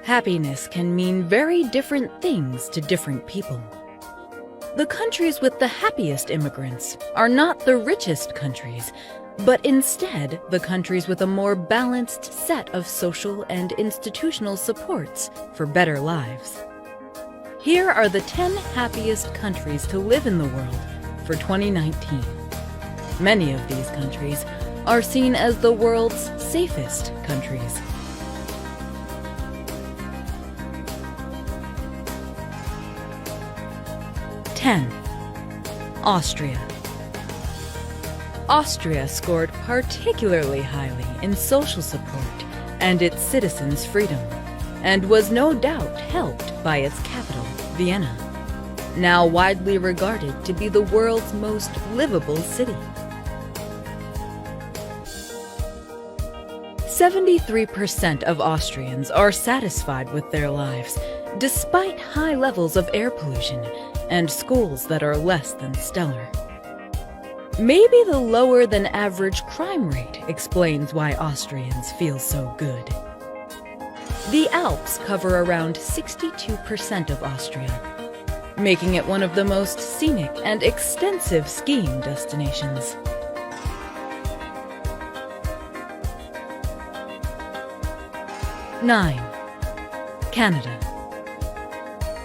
Happiness can mean very different things to different people. The countries with the happiest immigrants are not the richest countries, but instead the countries with a more balanced set of social and institutional supports for better lives. Here are the 10 happiest countries to live in the world for 2019. Many of these countries are seen as the world's safest countries. Austria. Austria scored particularly highly in social support and its citizens' freedom, and was no doubt helped by its capital, Vienna, now widely regarded to be the world's most livable city. 73% of Austrians are satisfied with their lives, despite high levels of air pollution and schools that are less than stellar. Maybe the lower than average crime rate explains why Austrians feel so good. The Alps cover around 62% of Austria, making it one of the most scenic and extensive skiing destinations. 9. Canada.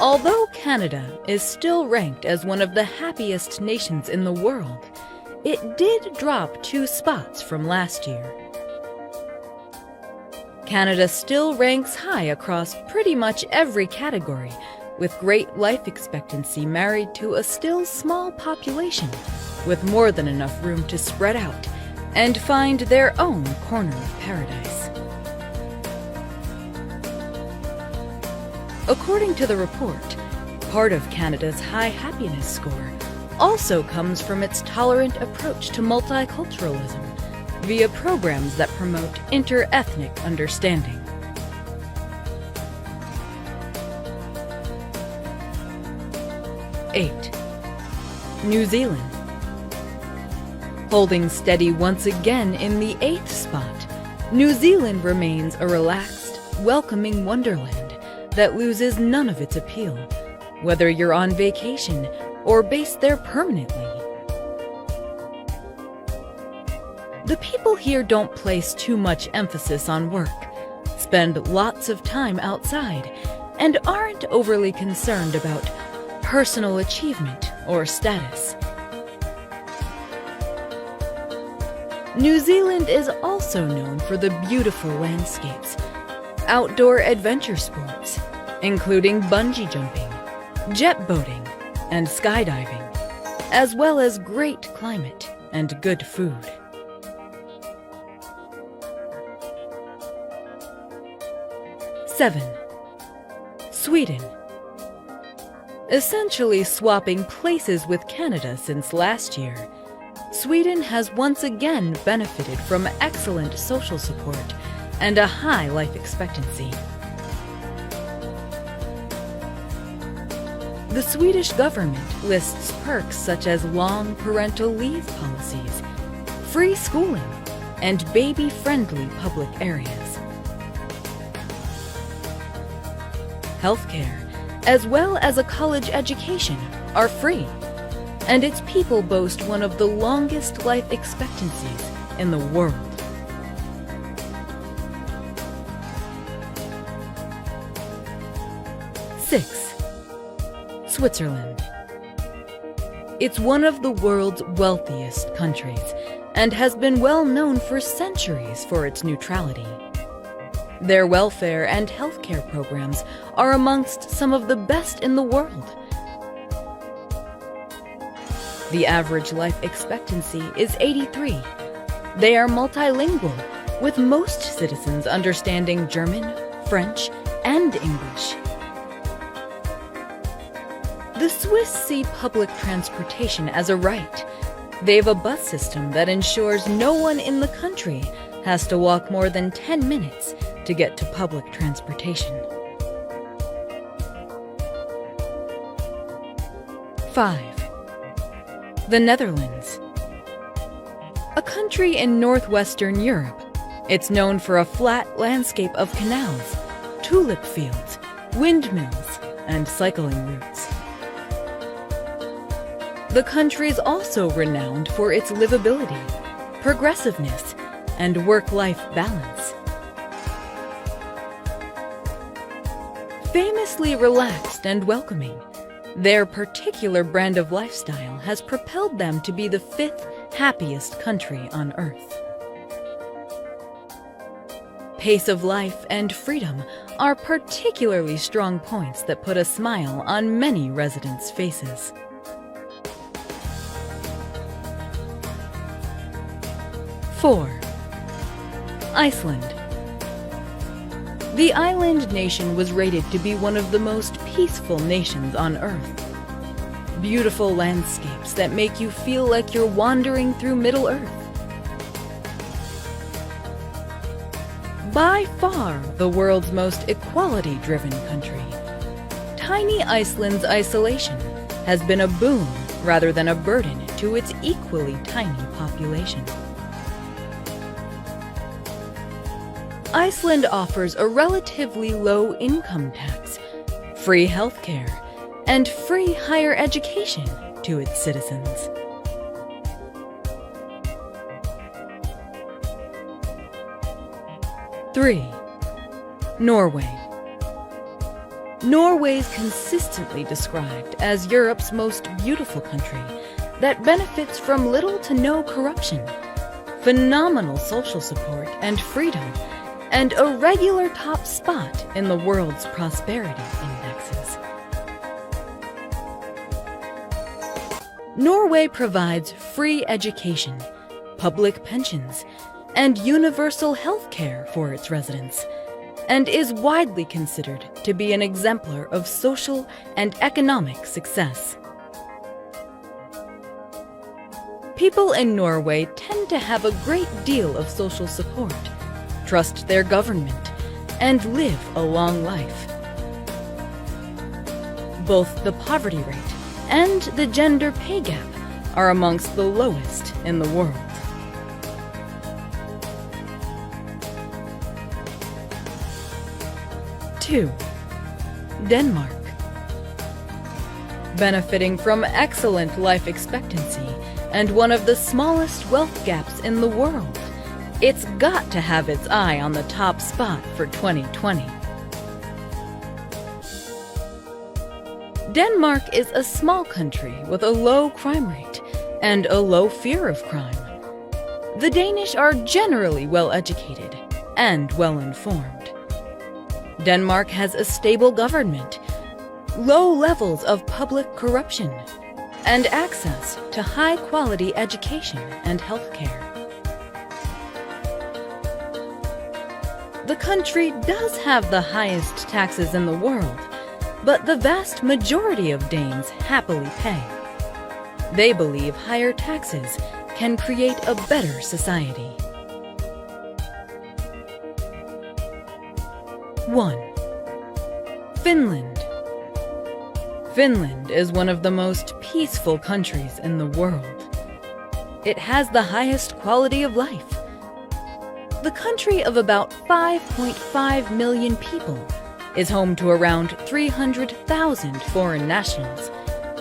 Although Canada is still ranked as one of the happiest nations in the world, it did drop 2 spots from last year. Canada still ranks high across pretty much every category, with great life expectancy married to a still small population, with more than enough room to spread out and find their own corner of paradise. According to the report, part of Canada's high happiness score also comes from its tolerant approach to multiculturalism via programs that promote inter-ethnic understanding. 8. New Zealand. Holding steady once again in the 8th spot, New Zealand remains a relaxed, welcoming wonderland that loses none of its appeal, whether you're on vacation or based there permanently. The people here don't place too much emphasis on work, spend lots of time outside, and aren't overly concerned about personal achievement or status. New Zealand is also known for the beautiful landscapes, outdoor adventure sports, including bungee jumping, jet boating, and skydiving, as well as great climate and good food. 7. Sweden. Essentially swapping places with Canada since last year, Sweden has once again benefited from excellent social support and a high life expectancy. The Swedish government lists perks such as long parental leave policies, free schooling, and baby-friendly public areas. Healthcare, as well as a college education, are free, and its people boast one of the longest life expectancies in the world. 6. Switzerland. It's one of the world's wealthiest countries and has been well known for centuries for its neutrality. Their welfare and healthcare programs are amongst some of the best in the world. The average life expectancy is 83. They are multilingual, with most citizens understanding German, French, and English. The Swiss see public transportation as a right. They have a bus system that ensures no one in the country has to walk more than 10 minutes to get to public transportation. 5. The Netherlands. A country in northwestern Europe, it's known for a flat landscape of canals, tulip fields, windmills, and cycling routes. The country is also renowned for its livability, progressiveness, and work-life balance. Famously relaxed and welcoming, their particular brand of lifestyle has propelled them to be the 5th happiest country on Earth. Pace of life and freedom are particularly strong points that put a smile on many residents' faces. Four, Iceland. The island nation was rated to be one of the most peaceful nations on Earth. Beautiful landscapes that make you feel like you're wandering through Middle Earth. By far the world's most equality-driven country, tiny Iceland's isolation has been a boon rather than a burden to its equally tiny population. Iceland offers a relatively low income tax, free healthcare, and free higher education to its citizens. Three, Norway. Norway is consistently described as Europe's most beautiful country that benefits from little to no corruption, phenomenal social support and freedom, and a regular top spot in the world's prosperity indexes. Norway provides free education, public pensions, and universal health care for its residents, and is widely considered to be an exemplar of social and economic success. People in Norway tend to have a great deal of social support, trust their government, and live a long life. Both the poverty rate and the gender pay gap are amongst the lowest in the world. Two, Denmark. Benefiting from excellent life expectancy and one of the smallest wealth gaps in the world, it's got to have its eye on the top spot for 2020. Denmark is a small country with a low crime rate and a low fear of crime. The Danish are generally well-educated and well-informed. Denmark has a stable government, low levels of public corruption, and access to high-quality education and healthcare. The country does have the highest taxes in the world, but the vast majority of Danes happily pay. They believe higher taxes can create a better society. 1. Finland. Finland is one of the most peaceful countries in the world. It has the highest quality of life. The country of about 5.5 million people is home to around 300,000 foreign nationals,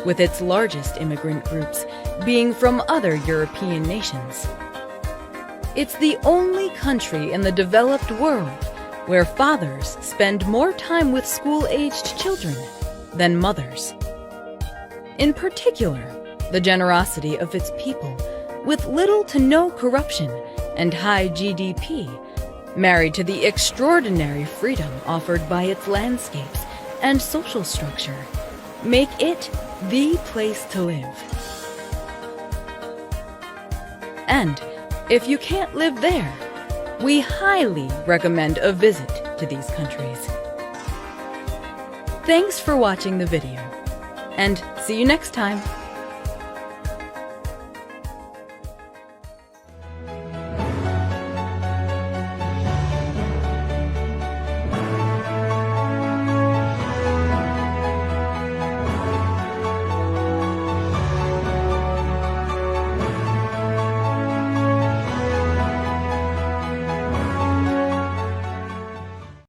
with its largest immigrant groups being from other European nations. It's the only country in the developed world where fathers spend more time with school-aged children than mothers. In particular, the generosity of its people, with little to no corruption and high GDP, married to the extraordinary freedom offered by its landscapes and social structure, make it the place to live. And if you can't live there, we highly recommend a visit to these countries. Thanks for watching the video, and see you next time.